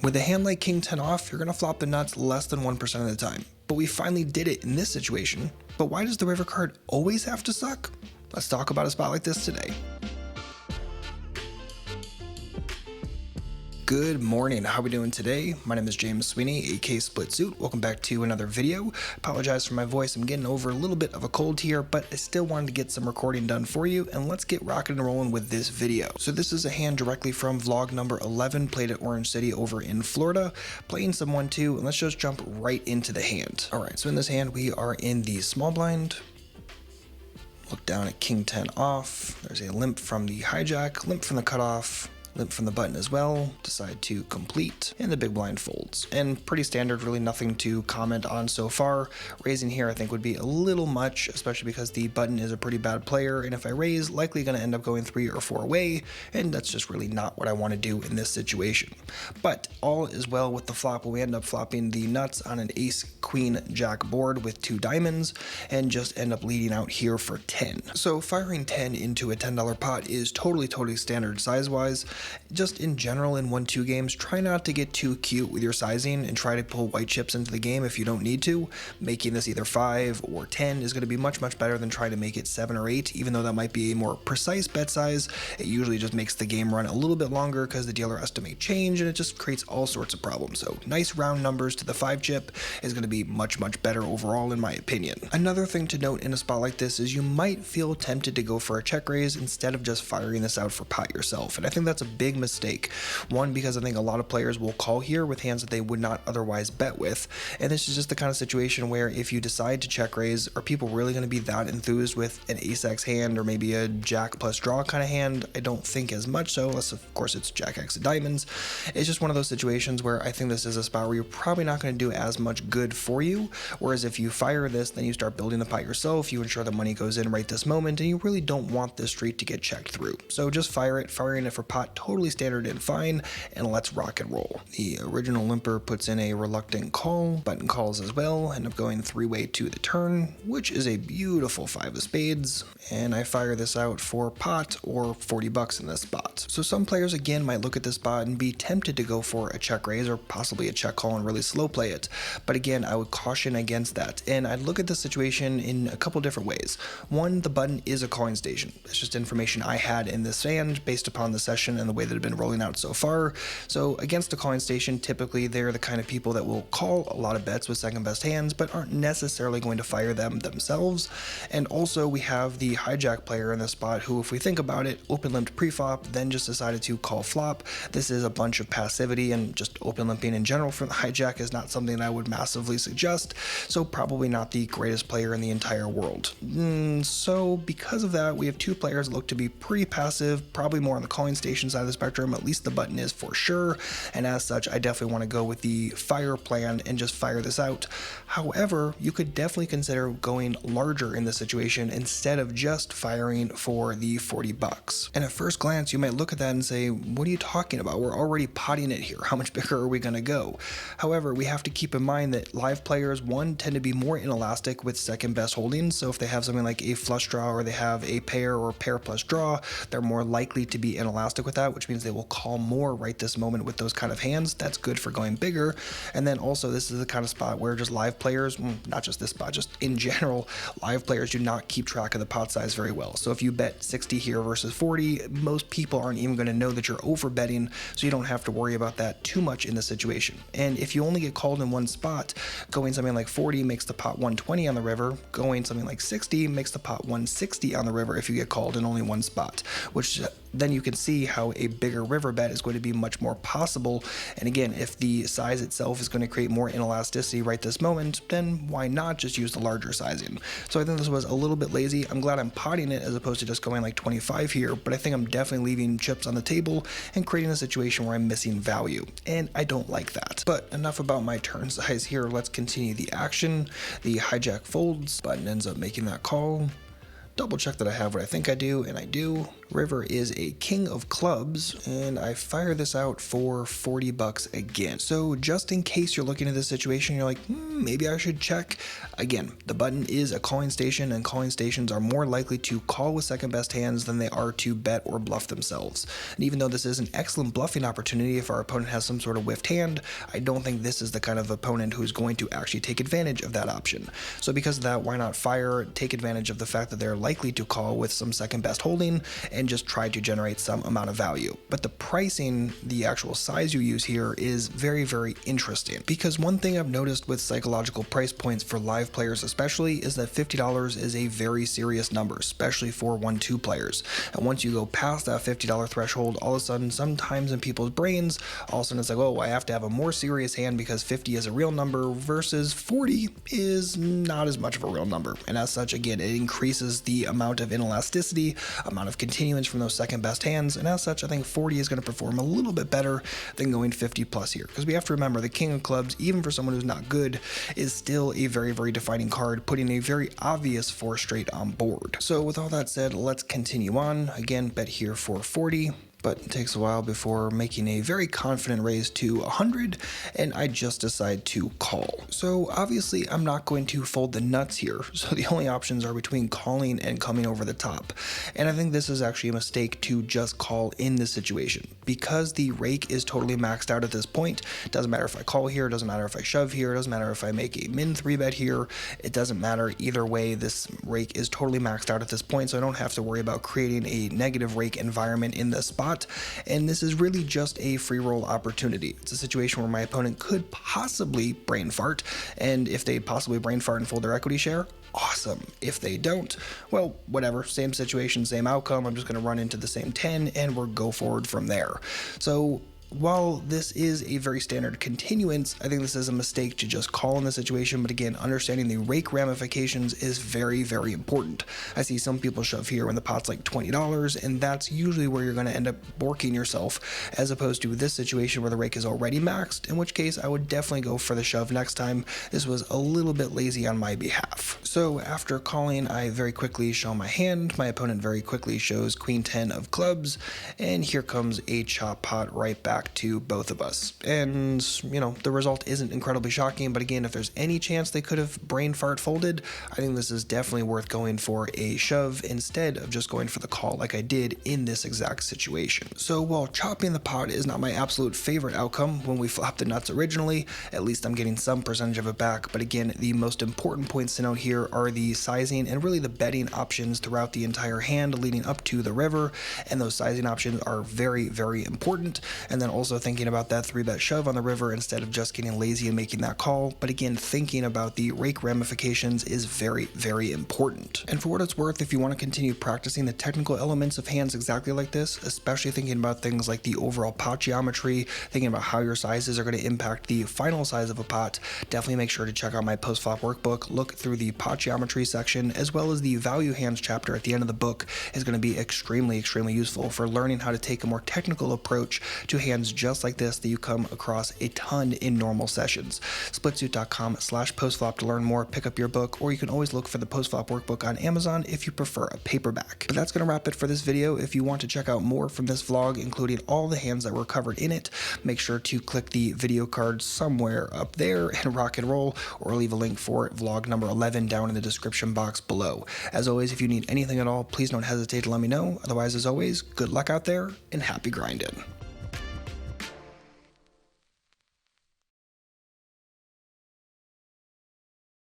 With a hand like king 10 off, you're going to flop the nuts less than 1% of the time. But we finally did it in this situation. But why does the river card always have to suck? Let's talk about a spot like this today. Good morning, how are we doing today? My name is James Sweeney, aka Split Suit. Welcome back to another video. Apologize for my voice, I'm getting over a little bit of a cold here, but I still wanted to get some recording done for you, and let's get rocking and rolling with this video. So this is a hand directly from vlog number 11, played at Orange City over in Florida, playing some 1-2, and let's just jump right into the hand. Alright, so in this hand we are in the small blind. Look down at king 10 off. There's a limp from the hijack, limp from the cutoff, limp from the button as well, decide to complete, and the big blind folds. And pretty standard, really nothing to comment on so far. Raising here I think would be a little much, especially because the button is a pretty bad player, and if I raise, likely going to end up going 3 or 4 away, and that's just really not what I want to do in this situation. But all is well with the flop when we end up flopping the nuts on an ace, queen, jack board with 2 diamonds, and just end up leading out here for 10. So firing 10 into a $10 pot is totally standard size-wise. Just in general in 1-2 games, try not to get too cute with your sizing and try to pull white chips into the game if you don't need to. Making this either 5 or 10 is going to be much better than trying to make it 7 or 8, even though that might be a more precise bet size. It usually just makes the game run a little bit longer because the dealer has to make change, and it just creates all sorts of problems. So nice round numbers to the 5 chip is going to be much better overall in my opinion. Another thing to note in a spot like this is you might feel tempted to go for a check raise instead of just firing this out for pot yourself, and I think that's a big mistake. One, because I think a lot of players will call here with hands that they would not otherwise bet with, and this is just the kind of situation where if you decide to check raise, are people really going to be that enthused with an ace-x hand or maybe a jack plus draw kind of hand? I don't think as much so, unless of course it's jack-x of diamonds. It's just one of those situations where I think this is a spot where you're probably not going to do as much good for you, whereas if you fire this, then you start building the pot yourself, you ensure the money goes in right this moment, and you really don't want this street to get checked through. So just fire it, firing it for pot, totally standard and fine, and let's rock and roll. The original limper puts in a reluctant call, button calls as well, end up going 3-way to the turn, which is a beautiful 5 of spades, and I fire this out for pot or 40 bucks in this spot. So some players again might look at this spot and be tempted to go for a check raise or possibly a check call and really slow play it, but again I would caution against that, and I'd look at the situation in a couple different ways. One, the button is a calling station. It's just information I had in this hand based upon the session and the way that it had been rolling out so far. So against a calling station, typically they're the kind of people that will call a lot of bets with second best hands but aren't necessarily going to fire them themselves. And also we have the hijack player in this spot who, if we think about it, open limped pre-flop, then just decided to call flop. This is a bunch of passivity, and just open limping in general from the hijack is not something that I would massively suggest, so probably not the greatest player in the entire world. So because of that, we have 2 players that look to be pretty passive, probably more on the calling station side of the spectrum, at least the button is for sure, and as such I definitely want to go with the fire plan and just fire this out. However, you could definitely consider going larger in this situation instead of just firing for the 40 bucks. And at first glance you might look at that and say, what are you talking about? We're already potting it here, how much bigger are we going to go? However, we have to keep in mind that live players, one, tend to be more inelastic with second best holdings, so if they have something like a flush draw or they have a pair or pair plus draw, they're more likely to be inelastic with that, which means they will call more right this moment with those kind of hands. That's good for going bigger. And then also this is the kind of spot where just live players, not just this spot, just in general, live players do not keep track of the pot size very well. So if you bet 60 here versus 40, most people aren't even going to know that you're over betting, so you don't have to worry about that too much in this situation. And if you only get called in one spot, going something like 40 makes the pot 120 on the river, going something like 60 makes the pot 160 on the river if you get called in only one spot, which then you can see how a bigger river bet is going to be much more possible. And again, if the size itself is going to create more inelasticity right this moment, then why not just use the larger sizing? So I think this was a little bit lazy. I'm glad I'm potting it as opposed to just going like 25 here, but I think I'm definitely leaving chips on the table and creating a situation where I'm missing value, and I don't like that. But enough about my turn size here, let's continue the action. The hijack folds, button ends up making that call. double check that I have what I think I do, and I do. River is a king of clubs, and I fire this out for 40 bucks again. So just in case you're looking at this situation, you're like, maybe I should check. Again, the button is a calling station, and calling stations are more likely to call with second best hands than they are to bet or bluff themselves. And even though this is an excellent bluffing opportunity if our opponent has some sort of whiffed hand, I don't think this is the kind of opponent who's going to actually take advantage of that option. So because of that, why not fire, take advantage of the fact that they're likely to call with some second best holding, and just try to generate some amount of value. But the pricing, the actual size you use here, is very, very interesting, because one thing I've noticed with psychological price points for live players especially is that $50 is a very serious number, especially for 1-2 players. And once you go past that $50 threshold, all of a sudden, sometimes in people's brains, all of a sudden it's like, oh, I have to have a more serious hand because 50 is a real number versus 40 is not as much of a real number. And as such, again, it increases the amount of inelasticity, amount of continuance from those second best hands, and as such, I think 40 is going to perform a little bit better than going 50 plus here, because we have to remember the king of clubs, even for someone who's not good, is still a very, very defining card, putting a very obvious 4 straight on board. So with all that said, let's continue on. Again, bet here for 40. But it takes a while before making a very confident raise to 100, and I just decide to call. So obviously I'm not going to fold the nuts here, so the only options are between calling and coming over the top. And I think this is actually a mistake to just call in this situation, because the rake is totally maxed out at this point. It doesn't matter if I call here, it doesn't matter if I shove here, it doesn't matter if I make a min 3-bet here, it doesn't matter either way. This rake is totally maxed out at this point, so I don't have to worry about creating a negative rake environment in this spot. And this is really just a free roll opportunity. It's a situation where my opponent could possibly brain fart, and if they possibly brain fart and fold their equity share, awesome. If they don't, well, whatever, same situation, same outcome. I'm just going to run into the same 10 and we'll go forward from there. So while this is a very standard continuance, I think this is a mistake to just call in the situation, but again, understanding the rake ramifications is very, very important. I see some people shove here when the pot's like $20, and that's usually where you're going to end up borking yourself, as opposed to this situation where the rake is already maxed, in which case I would definitely go for the shove next time. This was a little bit lazy on my behalf. So after calling, I very quickly show my hand. My opponent very quickly shows queen 10 of clubs, and here comes a chop pot right back to both of us. And, you know, the result isn't incredibly shocking, but again, if there's any chance they could have brain fart folded, I think this is definitely worth going for a shove instead of just going for the call like I did in this exact situation. So while chopping the pot is not my absolute favorite outcome when we flopped the nuts originally, at least I'm getting some percentage of it back. But again, the most important points to note here are the sizing and really the betting options throughout the entire hand leading up to the river, and those sizing options are very, very important. And then also thinking about that 3-bet shove on the river instead of just getting lazy and making that call. But again, thinking about the rake ramifications is very, very important. And for what it's worth, if you want to continue practicing the technical elements of hands exactly like this, especially thinking about things like the overall pot geometry, thinking about how your sizes are going to impact the final size of a pot, definitely make sure to check out my post-flop workbook. Look through the pot geometry section, as well as the value hands chapter at the end of the book is going to be extremely, extremely useful for learning how to take a more technical approach to hands just like this that you come across a ton in normal sessions. Splitsuit.com/postflop to learn more, pick up your book, or you can always look for the postflop workbook on Amazon if you prefer a paperback. But that's going to wrap it for this video. If you want to check out more from this vlog, including all the hands that were covered in it, make sure to click the video card somewhere up there and rock and roll, or leave a link for vlog number 11 down in the description box below. As always, if you need anything at all, please don't hesitate to let me know. Otherwise, as always, good luck out there and happy grinding.